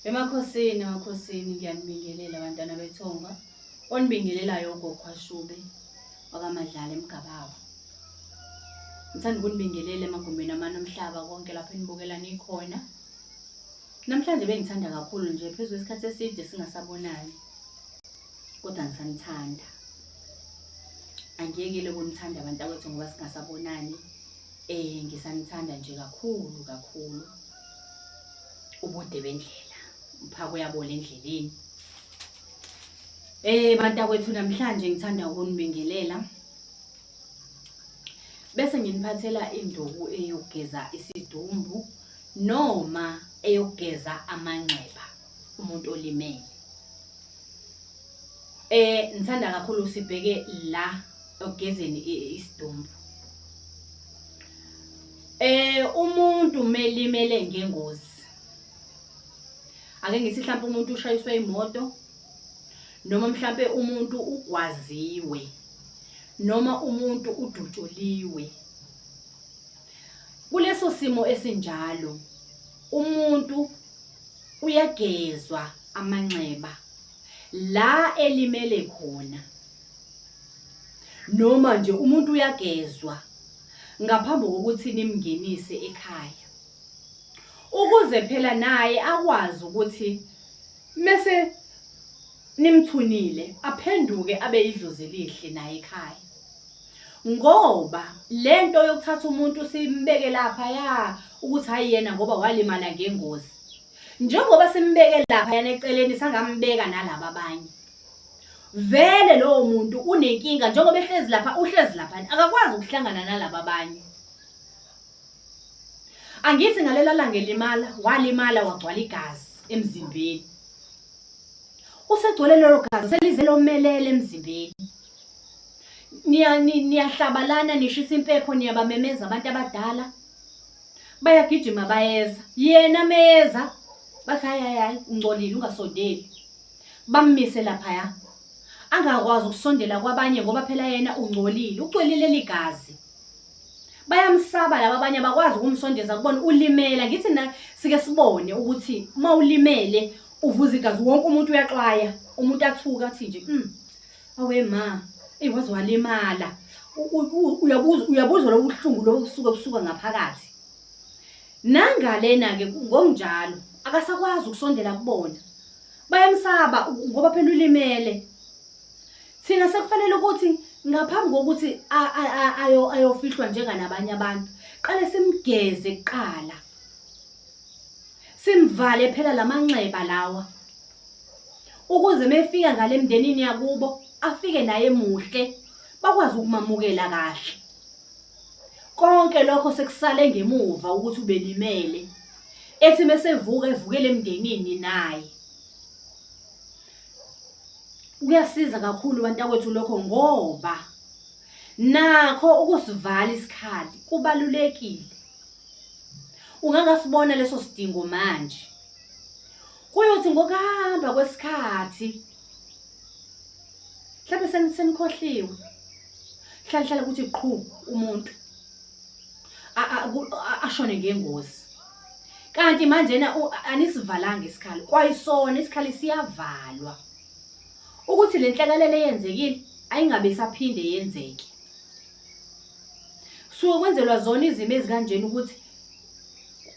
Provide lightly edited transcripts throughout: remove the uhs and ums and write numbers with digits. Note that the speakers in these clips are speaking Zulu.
Emakhosini ngiyanibingelela bantwana bethonga. Onibingelelayo ugogo Ashube wakaMadlala eMgabawa. Ngithanda ukunibingelela emagumbini amanye omhlaba konke lapho enibukela nikhona. Namhlanje bengithanda kakhulu nje phezulu isikhathi eside singasabonani. Kodwa ngisanithanda. Angiyekile ukunithanda abantakwethu ngoba singasabonani. Ngisanithanda nje kakhulu. Ubude bendlela. Uphako uyabola endleleni. Bantakwethu namhlanje ngithanda ukunibingelela. Bese nginiphathela induku eyokugeza isidumbu noma eyokugeza amanxeba umuntu olimele. Ngithanda kakhulu sibheke la okugezeni isidumbu. Umuntu melimele ngengozi. Ake ngithi mhlawumbe umuntu ushayiswe imoto noma mhlawumbe umuntu ugwaziwe noma umuntu udutshuliwe. Kuleso simo esinjalo umuntu uyagezwa amanxeba la elimele khona. Noma nje umuntu uyagezwa ngaphambi kokuthi nimngenise ekhaya. Ukuze phela naye akwazi ukuthi mase nimthunile aphenduke abe idlozi elihle naye ekhaya. Ngoba lento yokuthatha umuntu simbeke lapha ukuthi hayi yena ngoba walimala ngengozi. Njengoba simbeke lapha yana eceleni sangambeka nalabo abanye. Vele lowo muntu unenkinga njengoba uhlezi lapha akakwazi ukuhlangana nalabo abanye. Angithi ngalela langa walimala wagcwala igazi emzimbeni. Usegcwele lelo gazi selize lomelele emzimbeni. Niyahlabalana nishisa impepho niyabamemeza abantu abadala. Bayagijima bayeza. Yena meza bathi hayi ungcolile ungasondeli. Bammise lapha angakwazi ukusondela kwabanye ngoba phela yena ungcolile, ucwelile ligazi. Bayamsaba laba abanye abakwazi ukumsondeza kubona ulimela. Ngithi sike sibone ukuthi mawulimele uvuza igazi wonke umuntu uyaxwaya. Umuntu athuka athi nje awe ma wazi walimala. Uyabuza lo buhlungu lobo kusuka ngaphakathi. Nangalena ke ngokunjalo akasakwazi ukusondela kubona. Bayamsaba ngoba phela ulimele. Thina sekufanele ukuthi ngaphambi kokuthi ayofihlwa njenganabanye abantu qale simgeze kuqala. Simvale phela lamanxeba lawa. Ukuze mefika ngale emndenini yakubo afike naye emuhle bakwazi ukumamukela kahle. Konke lokho sekusale ngemuva ukuthi ubelimele. Ethi mesevuka evukele emndenini naye. Kuyasiza kakhulu bantakwethu lokho ngoba nakho ukusivala isikhali kubalulekile. Ungangasibona leso sidingo manje. Kuyothi ngokuhamba kwesikhathi mhlawumbe senikhohliwe. Hlala ukuthi qhu umuntu ashone ngengozi. Kanti manje anisivalanga isikhali. Kwayisona isikhali siyavalwa. Ukuthi le nhlangalelo eyenzekile ayingabe isaphinde yenzeke. Suke kwenzelwa zona izimo ezikanjeni ukuthi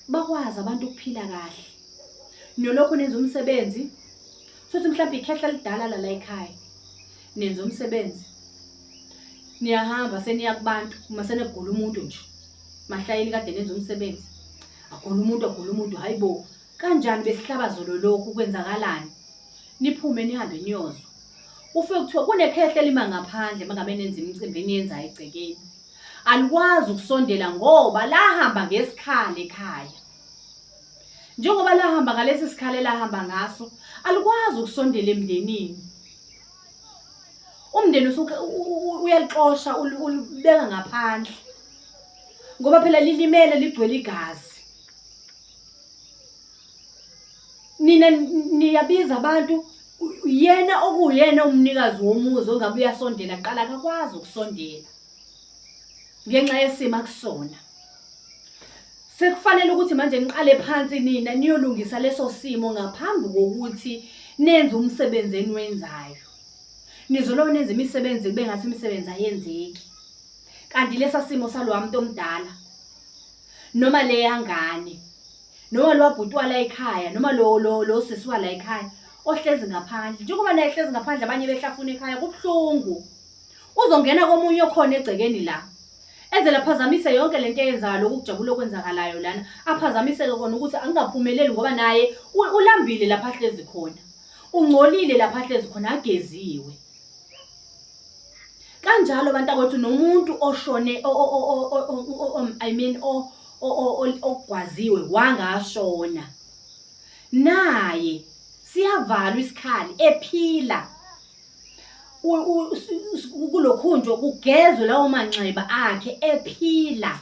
bakwazi abantu ukuphila kahle. Nolokho nenza umsebenzi. Futhi mhlawumbe ikhehla lidala la ekhaya. Nenza umsebenzi. Niyahamba seniya kubantu uma senegula umuntu nje. Mahlayeni kade nenza umsebenzi. Agula umuntu hayibo. Kanjani besihlabazolo lokhu kwenzakalani? Niphume nihambe niyozwa. Ufike kuthiwa kunekhehla lima ngaphandle mangabe nenza imicimbi eniyenza egcekeni. Alikwazi ukusondela ngoba lahamba ngesikhali ekhaya. Njengoba lahamba ngalesi sikhali lahamba ngaso, alikwazi ukusondela emndenini. Umndeni uyalixosha ulibeka ngaphandle. Ngoba phela lilimele ligcwele igazi. Nina niyabiza abantu yena okuyena umnikazi womuzi ongabe uyasondela qala akakwazi ukusondela. Ngenxa yesimo akusona. Sekufanele ukuthi manje niqale phansi nina niyolungisa leso simo ngaphambi kokuthi nenze umsebenzi eniwenzayo. Nizoloko nenza imisebenzi kube ngathi imisebenzi ayenzeki. Kanti lesa simo salowa muntu omdala noma le yangane noma lo wabhutwa la ekhaya noma lo sisiwa la ekhaya ohlezi ngaphandle. Njengoba naye ehlezi ngaphandle abanye behlafuna ekhaya kubhlungu. Uzongena komunye okhona egcekeni la. Enze laphazamise yonke lento eyenzayo lokujabula okwenzakalayo lana. Aphazamiseke kona ukuthi angingaphumeleli ngoba naye ulambile lapha hlezi khona. Ungcolile lapha hlezi khona ageziwe. Kanjalo bantakwethu nomuntu oshone ogwaziwe wangashona. Naye siyavalwa isikhali ephila. Kulokhunjo kugezwe lawo manxeba akhe ephila.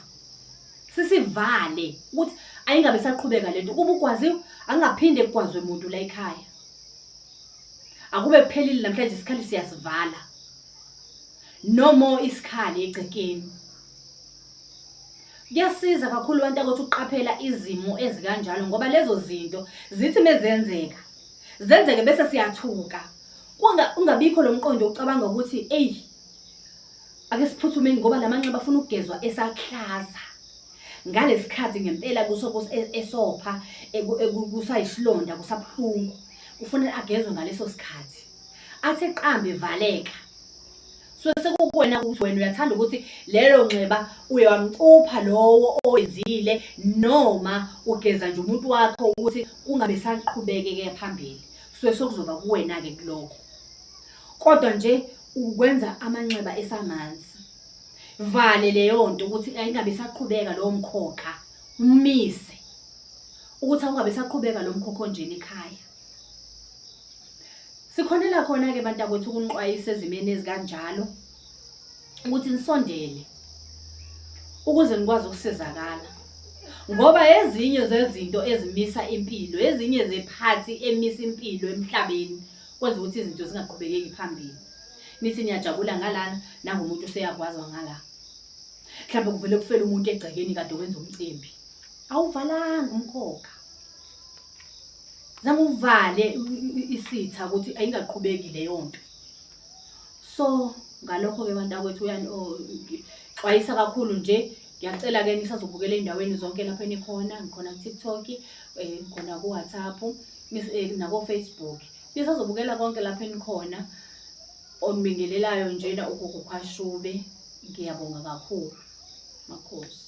Sisivale ukuthi ayingabe saqhubeka lento. Kuba ugwaziwe angaphinde kugwazwe umuntu la ekhaya. Akube kuphelile namhlanje isikhali siyasivala. No more isikhali egcekeni. Kuyasiza kakhulu bantakwethu ukuqaphela izimo ezikanjalo ngoba lezo zinto zithi mezenzeka zenzeke bese siyathuka. Ungabikho lo mqondo ucabanga ukuthi ake siphuthumeni ngoba lamanxeba afuna ukugezwa esaklaza. Ngalesikhathi ngempela esopha kusayisilonda kusabhlungu. Kufanele agezwe ngaleso sikhathi. Athi qambe valeka. Sekukuwena ukuthi wena uyathanda ukuthi lelo nxeba uyamcupha lowo owenzile noma ugeza nje umuntu wakho ukuthi kungabe saqhubekeke phambili. Sokuzoba kuwena ke kuloko. Kodwa nje ukwenza amanxeba esamanzi. Vale leyo nto ukuthi ayingabe saqhubeka lo mkhokha. Umise ukuthi angabe saqhubeka lo mkhokho nje ekhaya. Sikhonela khona ke bantakwethu ukunqwayisa ezimeni ezikanjalo ukuthi nisondele ukuze nikwazi ukusizakala. Ngoba ezinye zezinto ezimisa impilo, ezinye zephathi emisa impilo emhlabeni kwenza ukuthi izinto zingaqhubekeki phambili. Nithi niyajabula ngalana nangomuntu useyakwaziwa ngala. Mhlawumbe kuvele kufela umuntu egcekeni kade wenza umcimbi. Awuvalanga umkhokha. Zama uvale isitha ukuthi ayingaqhubeki leyo nto. So ngalokho ke bantakwethu xwayisa kakhulu nje. Ngiyacela ke nisazobukela endaweni zonke lapha enikhona. Ngikhona ku TikTok, ngikhona ku WhatsApp, nako Facebook. Nisazobukela konke lapha enikhona. Onibingelelayo njena uGugu Khwashube. Ngiyabonga kakhulu. Makhosi.